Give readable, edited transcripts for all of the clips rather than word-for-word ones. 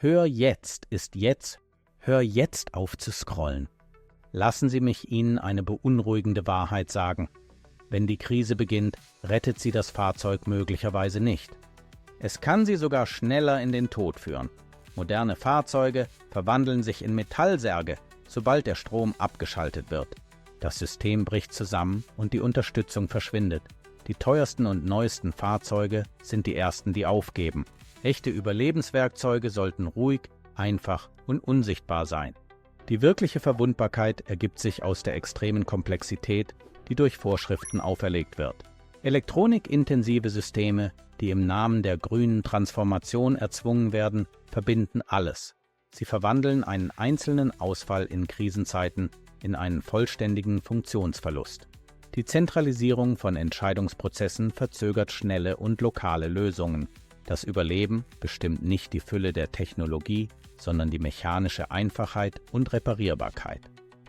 Hör jetzt ist jetzt, hör jetzt auf zu scrollen. Lassen Sie mich Ihnen eine beunruhigende Wahrheit sagen. Wenn die Krise beginnt, rettet sie das Fahrzeug möglicherweise nicht. Es kann sie sogar schneller in den Tod führen. Moderne Fahrzeuge verwandeln sich in Metallsärge, sobald der Strom abgeschaltet wird. Das System bricht zusammen und die Unterstützung verschwindet. Die teuersten und neuesten Fahrzeuge sind die ersten, die aufgeben. Echte Überlebenswerkzeuge sollten ruhig, einfach und unsichtbar sein. Die wirkliche Verwundbarkeit ergibt sich aus der extremen Komplexität, die durch Vorschriften auferlegt wird. Elektronikintensive Systeme, die im Namen der grünen Transformation erzwungen werden, verbinden alles. Sie verwandeln einen einzelnen Ausfall in Krisenzeiten in einen vollständigen Funktionsverlust. Die Zentralisierung von Entscheidungsprozessen verzögert schnelle und lokale Lösungen. Das Überleben bestimmt nicht die Fülle der Technologie, sondern die mechanische Einfachheit und Reparierbarkeit.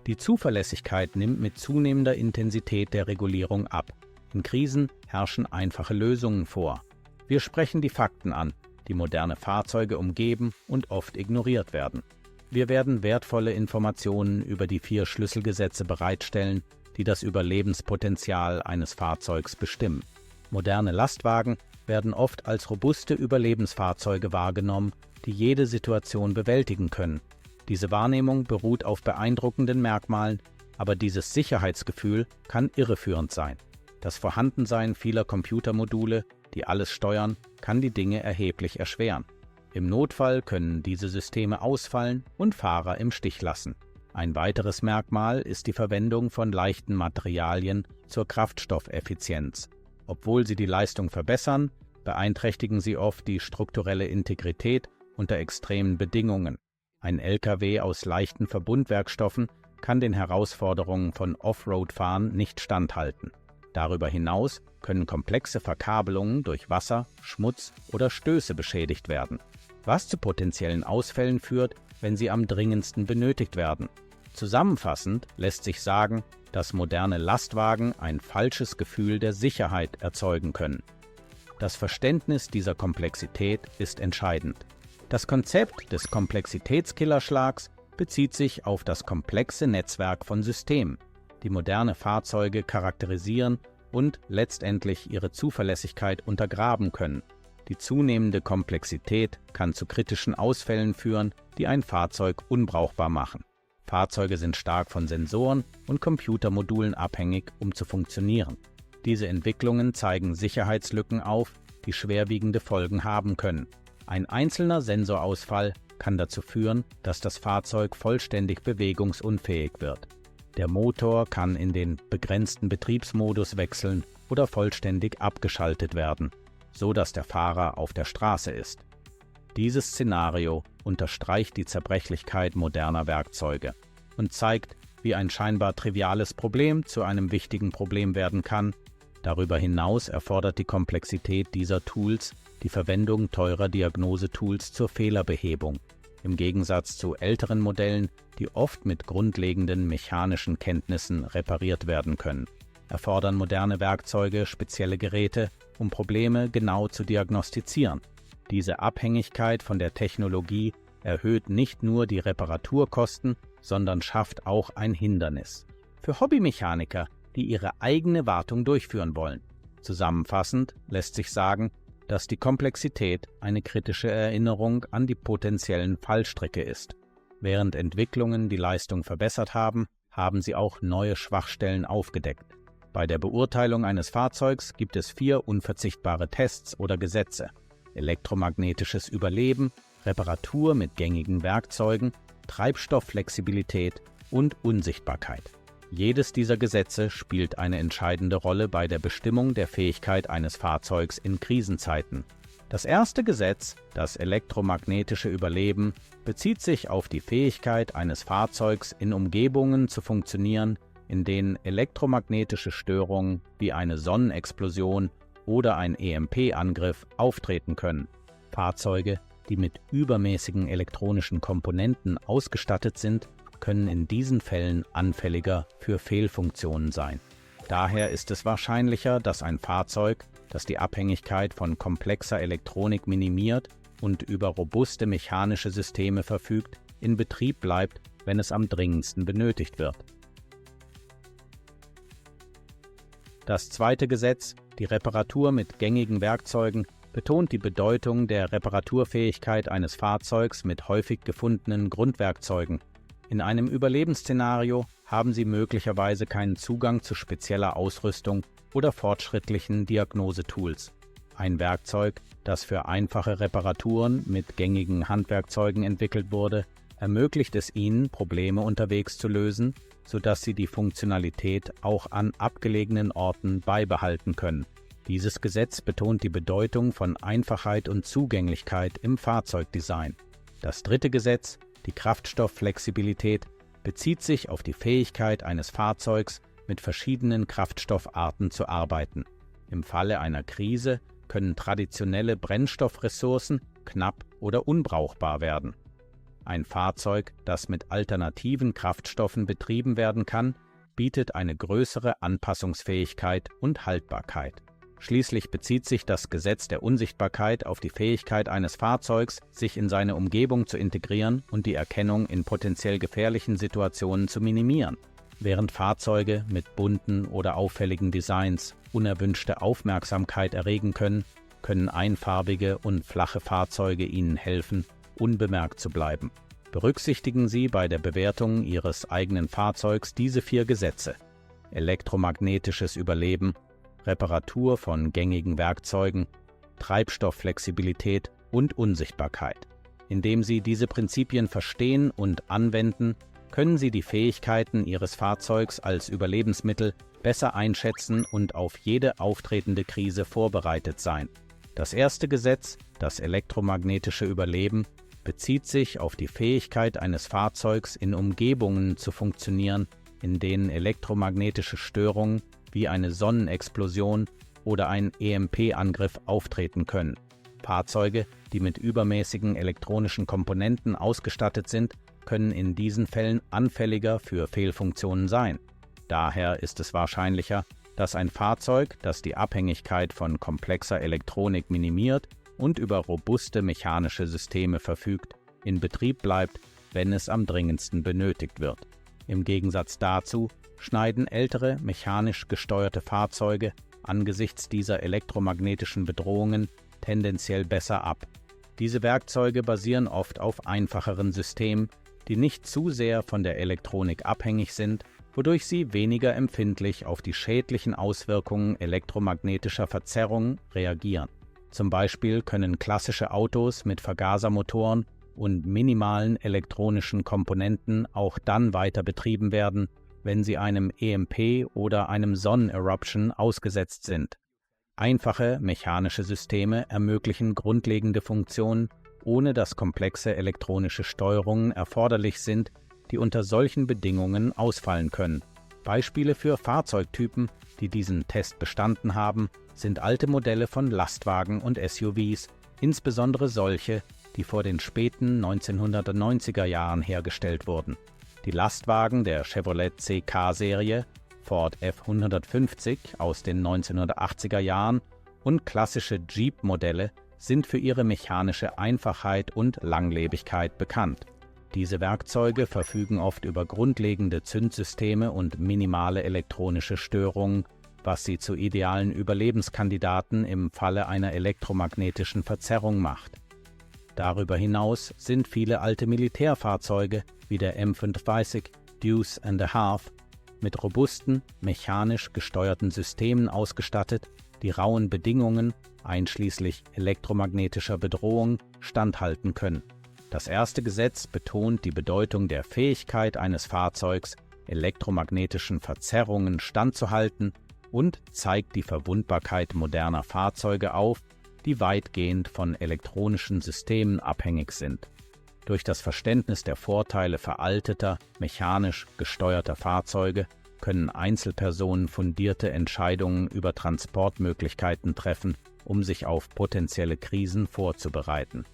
Die Zuverlässigkeit nimmt mit zunehmender Intensität der Regulierung ab. In Krisen herrschen einfache Lösungen vor. Wir sprechen die Fakten an, die moderne Fahrzeuge umgeben und oft ignoriert werden. Wir werden wertvolle Informationen über die 4 Schlüsselgesetze bereitstellen, die das Überlebenspotenzial eines Fahrzeugs bestimmen. Moderne Lastwagen werden oft als robuste Überlebensfahrzeuge wahrgenommen, die jede Situation bewältigen können. Diese Wahrnehmung beruht auf beeindruckenden Merkmalen, aber dieses Sicherheitsgefühl kann irreführend sein. Das Vorhandensein vieler Computermodule, die alles steuern, kann die Dinge erheblich erschweren. Im Notfall können diese Systeme ausfallen und Fahrer im Stich lassen. Ein weiteres Merkmal ist die Verwendung von leichten Materialien zur Kraftstoffeffizienz. Obwohl sie die Leistung verbessern, beeinträchtigen sie oft die strukturelle Integrität unter extremen Bedingungen. Ein LKW aus leichten Verbundwerkstoffen kann den Herausforderungen von Offroad-Fahren nicht standhalten. Darüber hinaus können komplexe Verkabelungen durch Wasser, Schmutz oder Stöße beschädigt werden, was zu potenziellen Ausfällen führt, wenn sie am dringendsten benötigt werden. Zusammenfassend lässt sich sagen, dass moderne Lastwagen ein falsches Gefühl der Sicherheit erzeugen können. Das Verständnis dieser Komplexität ist entscheidend. Das Konzept des Komplexitätskillerschlags bezieht sich auf das komplexe Netzwerk von Systemen, die moderne Fahrzeuge charakterisieren und letztendlich ihre Zuverlässigkeit untergraben können. Die zunehmende Komplexität kann zu kritischen Ausfällen führen, die ein Fahrzeug unbrauchbar machen. Fahrzeuge sind stark von Sensoren und Computermodulen abhängig, um zu funktionieren. Diese Entwicklungen zeigen Sicherheitslücken auf, die schwerwiegende Folgen haben können. Ein einzelner Sensorausfall kann dazu führen, dass das Fahrzeug vollständig bewegungsunfähig wird. Der Motor kann in den begrenzten Betriebsmodus wechseln oder vollständig abgeschaltet werden, so dass der Fahrer auf der Straße ist. Dieses Szenario unterstreicht die Zerbrechlichkeit moderner Werkzeuge und zeigt, wie ein scheinbar triviales Problem zu einem wichtigen Problem werden kann. Darüber hinaus erfordert die Komplexität dieser Tools die Verwendung teurer Diagnosetools zur Fehlerbehebung. Im Gegensatz zu älteren Modellen, die oft mit grundlegenden mechanischen Kenntnissen repariert werden können, erfordern moderne Werkzeuge spezielle Geräte, um Probleme genau zu diagnostizieren. Diese Abhängigkeit von der Technologie erhöht nicht nur die Reparaturkosten, sondern schafft auch ein Hindernis für Hobbymechaniker, die ihre eigene Wartung durchführen wollen. Zusammenfassend lässt sich sagen, dass die Komplexität eine kritische Erinnerung an die potenziellen Fallstricke ist. Während Entwicklungen die Leistung verbessert haben, haben sie auch neue Schwachstellen aufgedeckt. Bei der Beurteilung eines Fahrzeugs gibt es 4 unverzichtbare Tests oder Gesetze: elektromagnetisches Überleben, Reparatur mit gängigen Werkzeugen, Treibstoffflexibilität und Unsichtbarkeit. Jedes dieser Gesetze spielt eine entscheidende Rolle bei der Bestimmung der Fähigkeit eines Fahrzeugs in Krisenzeiten. Das erste Gesetz, das elektromagnetische Überleben, bezieht sich auf die Fähigkeit eines Fahrzeugs, in Umgebungen zu funktionieren, in denen elektromagnetische Störungen wie eine Sonnenexplosion oder ein EMP-Angriff auftreten können. Fahrzeuge, die mit übermäßigen elektronischen Komponenten ausgestattet sind, können in diesen Fällen anfälliger für Fehlfunktionen sein. Daher ist es wahrscheinlicher, dass ein Fahrzeug, das die Abhängigkeit von komplexer Elektronik minimiert, und über robuste mechanische Systeme verfügt, in Betrieb bleibt, wenn es am dringendsten benötigt wird. Das zweite Gesetz, die Reparatur mit gängigen Werkzeugen, betont die Bedeutung der Reparaturfähigkeit eines Fahrzeugs mit häufig gefundenen Grundwerkzeugen. In einem Überlebensszenario haben Sie möglicherweise keinen Zugang zu spezieller Ausrüstung oder fortschrittlichen Diagnosetools. Ein Werkzeug, das für einfache Reparaturen mit gängigen Handwerkzeugen entwickelt wurde, ermöglicht es Ihnen, Probleme unterwegs zu lösen, sodass Sie die Funktionalität auch an abgelegenen Orten beibehalten können. Dieses Gesetz betont die Bedeutung von Einfachheit und Zugänglichkeit im Fahrzeugdesign. Das dritte Gesetz, die Kraftstoffflexibilität, bezieht sich auf die Fähigkeit eines Fahrzeugs, mit verschiedenen Kraftstoffarten zu arbeiten. Im Falle einer Krise können traditionelle Brennstoffressourcen knapp oder unbrauchbar werden. Ein Fahrzeug, das mit alternativen Kraftstoffen betrieben werden kann, bietet eine größere Anpassungsfähigkeit und Haltbarkeit. Schließlich bezieht sich das Gesetz der Unsichtbarkeit auf die Fähigkeit eines Fahrzeugs, sich in seine Umgebung zu integrieren und die Erkennung in potenziell gefährlichen Situationen zu minimieren. Während Fahrzeuge mit bunten oder auffälligen Designs unerwünschte Aufmerksamkeit erregen können, können einfarbige und flache Fahrzeuge Ihnen helfen, unbemerkt zu bleiben. Berücksichtigen Sie bei der Bewertung Ihres eigenen Fahrzeugs diese 4 Gesetze: elektromagnetisches Überleben, Reparatur von gängigen Werkzeugen, Treibstoffflexibilität und Unsichtbarkeit. Indem Sie diese Prinzipien verstehen und anwenden, können Sie die Fähigkeiten Ihres Fahrzeugs als Überlebensmittel besser einschätzen und auf jede auftretende Krise vorbereitet sein. Das erste Gesetz, das elektromagnetische Überleben, bezieht sich auf die Fähigkeit eines Fahrzeugs, in Umgebungen zu funktionieren, in denen elektromagnetische Störungen wie eine Sonnenexplosion oder ein EMP-Angriff auftreten können. Fahrzeuge, die mit übermäßigen elektronischen Komponenten ausgestattet sind, können in diesen Fällen anfälliger für Fehlfunktionen sein. Daher ist es wahrscheinlicher, dass ein Fahrzeug, das die Abhängigkeit von komplexer Elektronik minimiert und über robuste mechanische Systeme verfügt, in Betrieb bleibt, wenn es am dringendsten benötigt wird. Im Gegensatz dazu schneiden ältere, mechanisch gesteuerte Fahrzeuge angesichts dieser elektromagnetischen Bedrohungen tendenziell besser ab. Diese Werkzeuge basieren oft auf einfacheren Systemen, die nicht zu sehr von der Elektronik abhängig sind, wodurch sie weniger empfindlich auf die schädlichen Auswirkungen elektromagnetischer Verzerrungen reagieren. Zum Beispiel können klassische Autos mit Vergasermotoren und minimalen elektronischen Komponenten auch dann weiter betrieben werden, wenn sie einem EMP oder einem Sonneneruption ausgesetzt sind. Einfache mechanische Systeme ermöglichen grundlegende Funktionen, ohne dass komplexe elektronische Steuerungen erforderlich sind, die unter solchen Bedingungen ausfallen können. Beispiele für Fahrzeugtypen, die diesen Test bestanden haben, sind alte Modelle von Lastwagen und SUVs, insbesondere solche, die vor den späten 1990er Jahren hergestellt wurden. Die Lastwagen der Chevrolet CK-Serie, Ford F-150 aus den 1980er Jahren und klassische Jeep-Modelle sind für ihre mechanische Einfachheit und Langlebigkeit bekannt. Diese Werkzeuge verfügen oft über grundlegende Zündsysteme und minimale elektronische Störungen, was sie zu idealen Überlebenskandidaten im Falle einer elektromagnetischen Verzerrung macht. Darüber hinaus sind viele alte Militärfahrzeuge wie der M35 Deuce and a Half mit robusten, mechanisch gesteuerten Systemen ausgestattet, die rauen Bedingungen, einschließlich elektromagnetischer Bedrohung, standhalten können. Das erste Gesetz betont die Bedeutung der Fähigkeit eines Fahrzeugs, elektromagnetischen Verzerrungen standzuhalten und zeigt die Verwundbarkeit moderner Fahrzeuge auf, die weitgehend von elektronischen Systemen abhängig sind. Durch das Verständnis der Vorteile veralteter, mechanisch gesteuerter Fahrzeuge können Einzelpersonen fundierte Entscheidungen über Transportmöglichkeiten treffen, um sich auf potenzielle Krisen vorzubereiten.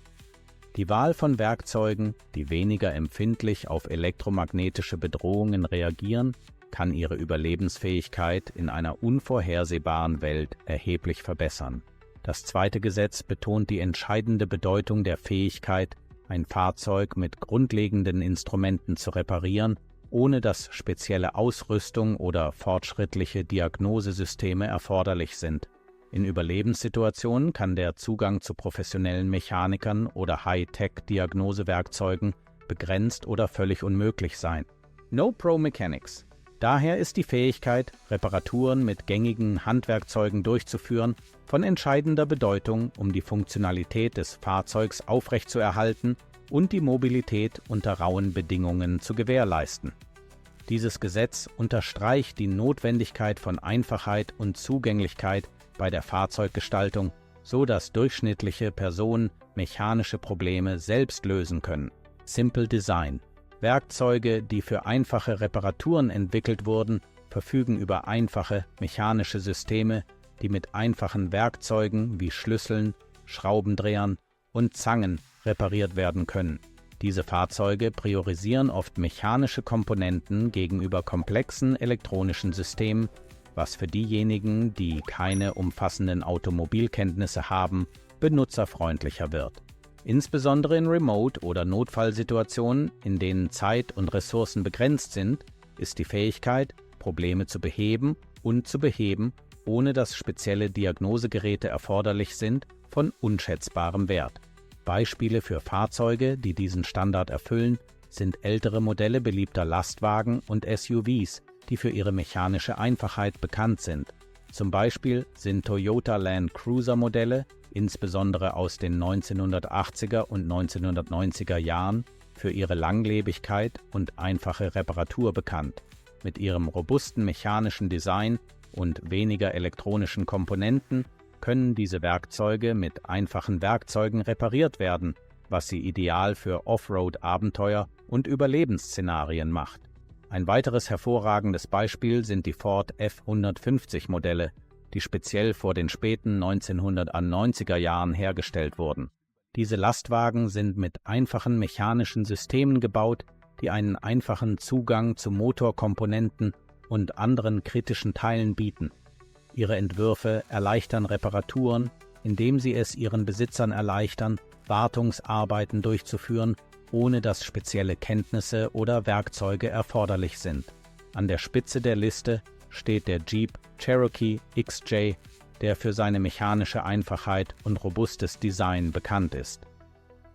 Die Wahl von Werkzeugen, die weniger empfindlich auf elektromagnetische Bedrohungen reagieren, kann ihre Überlebensfähigkeit in einer unvorhersehbaren Welt erheblich verbessern. Das zweite Gesetz betont die entscheidende Bedeutung der Fähigkeit, ein Fahrzeug mit grundlegenden Instrumenten zu reparieren, ohne dass spezielle Ausrüstung oder fortschrittliche Diagnosesysteme erforderlich sind. In Überlebenssituationen kann der Zugang zu professionellen Mechanikern oder High-Tech-Diagnosewerkzeugen begrenzt oder völlig unmöglich sein. No Pro Mechanics. Daher ist die Fähigkeit, Reparaturen mit gängigen Handwerkzeugen durchzuführen, von entscheidender Bedeutung, um die Funktionalität des Fahrzeugs aufrechtzuerhalten und die Mobilität unter rauen Bedingungen zu gewährleisten. Dieses Gesetz unterstreicht die Notwendigkeit von Einfachheit und Zugänglichkeit bei der Fahrzeuggestaltung, so dass durchschnittliche Personen mechanische Probleme selbst lösen können. Simple Design. Werkzeuge, die für einfache Reparaturen entwickelt wurden, verfügen über einfache mechanische Systeme, die mit einfachen Werkzeugen wie Schlüsseln, Schraubendrehern und Zangen repariert werden können. Diese Fahrzeuge priorisieren oft mechanische Komponenten gegenüber komplexen elektronischen Systemen, was für diejenigen, die keine umfassenden Automobilkenntnisse haben, benutzerfreundlicher wird. Insbesondere in Remote- oder Notfallsituationen, in denen Zeit und Ressourcen begrenzt sind, ist die Fähigkeit, Probleme zu beheben, ohne dass spezielle Diagnosegeräte erforderlich sind, von unschätzbarem Wert. Beispiele für Fahrzeuge, die diesen Standard erfüllen, sind ältere Modelle beliebter Lastwagen und SUVs, die für ihre mechanische Einfachheit bekannt sind. Zum Beispiel sind Toyota Land Cruiser Modelle, insbesondere aus den 1980er und 1990er Jahren, für ihre Langlebigkeit und einfache Reparatur bekannt. Mit ihrem robusten mechanischen Design und weniger elektronischen Komponenten können diese Werkzeuge mit einfachen Werkzeugen repariert werden, was sie ideal für Offroad-Abenteuer und Überlebensszenarien macht. Ein weiteres hervorragendes Beispiel sind die Ford F-150-Modelle, die speziell vor den späten 1990er Jahren hergestellt wurden. Diese Lastwagen sind mit einfachen mechanischen Systemen gebaut, die einen einfachen Zugang zu Motorkomponenten und anderen kritischen Teilen bieten. Ihre Entwürfe erleichtern Reparaturen, indem sie es ihren Besitzern erleichtern, Wartungsarbeiten durchzuführen, ohne dass spezielle Kenntnisse oder Werkzeuge erforderlich sind. An der Spitze der Liste steht der Jeep Cherokee XJ, der für seine mechanische Einfachheit und robustes Design bekannt ist.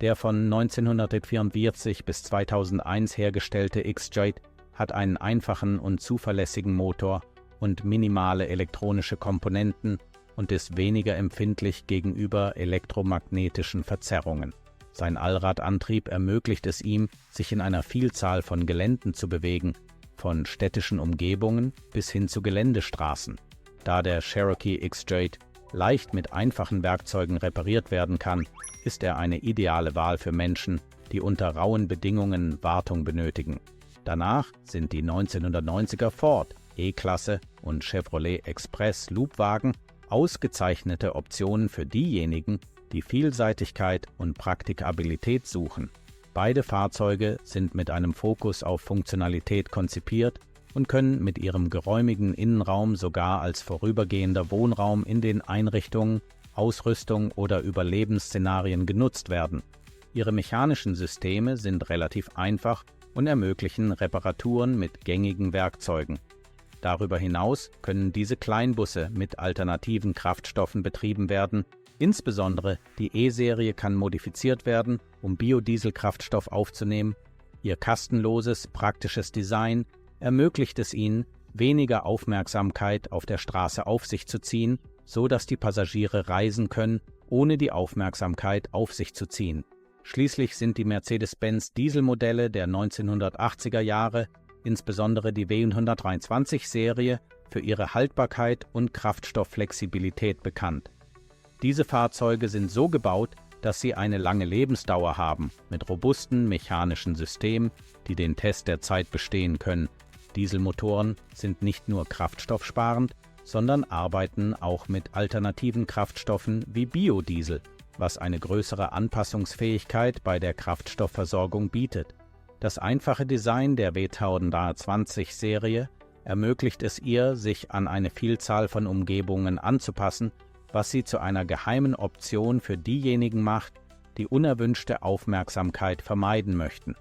Der von 1944 bis 2001 hergestellte XJ hat einen einfachen und zuverlässigen Motor und minimale elektronische Komponenten und ist weniger empfindlich gegenüber elektromagnetischen Verzerrungen. Sein Allradantrieb ermöglicht es ihm, sich in einer Vielzahl von Geländen zu bewegen, von städtischen Umgebungen bis hin zu Geländestraßen. Da der Cherokee XJ leicht mit einfachen Werkzeugen repariert werden kann, ist er eine ideale Wahl für Menschen, die unter rauen Bedingungen Wartung benötigen. Danach sind die 1990er Ford E-Klasse und Chevrolet Express Loopwagen ausgezeichnete Optionen für diejenigen, die Vielseitigkeit und Praktikabilität suchen. Beide Fahrzeuge sind mit einem Fokus auf Funktionalität konzipiert und können mit ihrem geräumigen Innenraum sogar als vorübergehender Wohnraum in den Einrichtungen, Ausrüstung oder Überlebensszenarien genutzt werden. Ihre mechanischen Systeme sind relativ einfach und ermöglichen Reparaturen mit gängigen Werkzeugen. Darüber hinaus können diese Kleinbusse mit alternativen Kraftstoffen betrieben werden. Insbesondere die E-Serie kann modifiziert werden, um Biodieselkraftstoff aufzunehmen. Ihr kastenloses, praktisches Design ermöglicht es ihnen, weniger Aufmerksamkeit auf der Straße auf sich zu ziehen, so dass die Passagiere reisen können, ohne die Aufmerksamkeit auf sich zu ziehen. Schließlich sind die Mercedes-Benz Dieselmodelle der 1980er Jahre, insbesondere die W123-Serie, für ihre Haltbarkeit und Kraftstoffflexibilität bekannt. Diese Fahrzeuge sind so gebaut, dass sie eine lange Lebensdauer haben, mit robusten mechanischen Systemen, die den Test der Zeit bestehen können. Dieselmotoren sind nicht nur kraftstoffsparend, sondern arbeiten auch mit alternativen Kraftstoffen wie Biodiesel, was eine größere Anpassungsfähigkeit bei der Kraftstoffversorgung bietet. Das einfache Design der W1020-Serie ermöglicht es ihr, sich an eine Vielzahl von Umgebungen anzupassen was sie zu einer geheimen Option für diejenigen macht, die unerwünschte Aufmerksamkeit vermeiden möchten.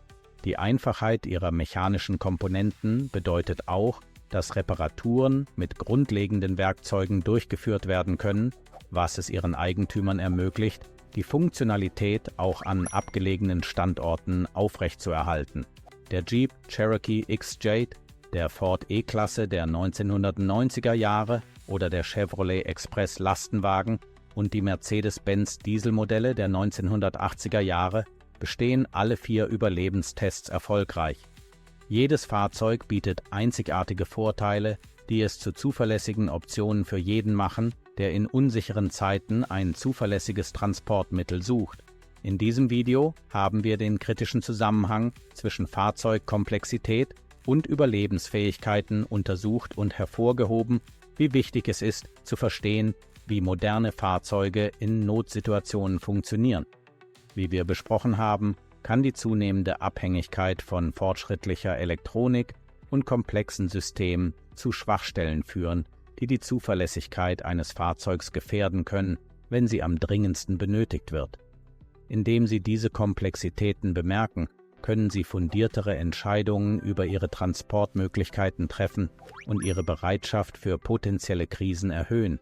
Die Einfachheit ihrer mechanischen Komponenten bedeutet auch, dass Reparaturen mit grundlegenden Werkzeugen durchgeführt werden können, was es ihren Eigentümern ermöglicht, die Funktionalität auch an abgelegenen Standorten aufrechtzuerhalten. Der Jeep Cherokee XJ, der Ford E-Klasse der 1990er Jahre oder der Chevrolet Express Lastenwagen und die Mercedes-Benz Dieselmodelle der 1980er Jahre bestehen alle 4 Überlebenstests erfolgreich. Jedes Fahrzeug bietet einzigartige Vorteile, die es zu zuverlässigen Optionen für jeden machen, der in unsicheren Zeiten ein zuverlässiges Transportmittel sucht. In diesem Video haben wir den kritischen Zusammenhang zwischen Fahrzeugkomplexität und Überlebensfähigkeiten untersucht und hervorgehoben, wie wichtig es ist, zu verstehen, wie moderne Fahrzeuge in Notsituationen funktionieren. Wie wir besprochen haben, kann die zunehmende Abhängigkeit von fortschrittlicher Elektronik und komplexen Systemen zu Schwachstellen führen, die die Zuverlässigkeit eines Fahrzeugs gefährden können, wenn sie am dringendsten benötigt wird. Indem Sie diese Komplexitäten bemerken, können Sie fundiertere Entscheidungen über Ihre Transportmöglichkeiten treffen und Ihre Bereitschaft für potenzielle Krisen erhöhen.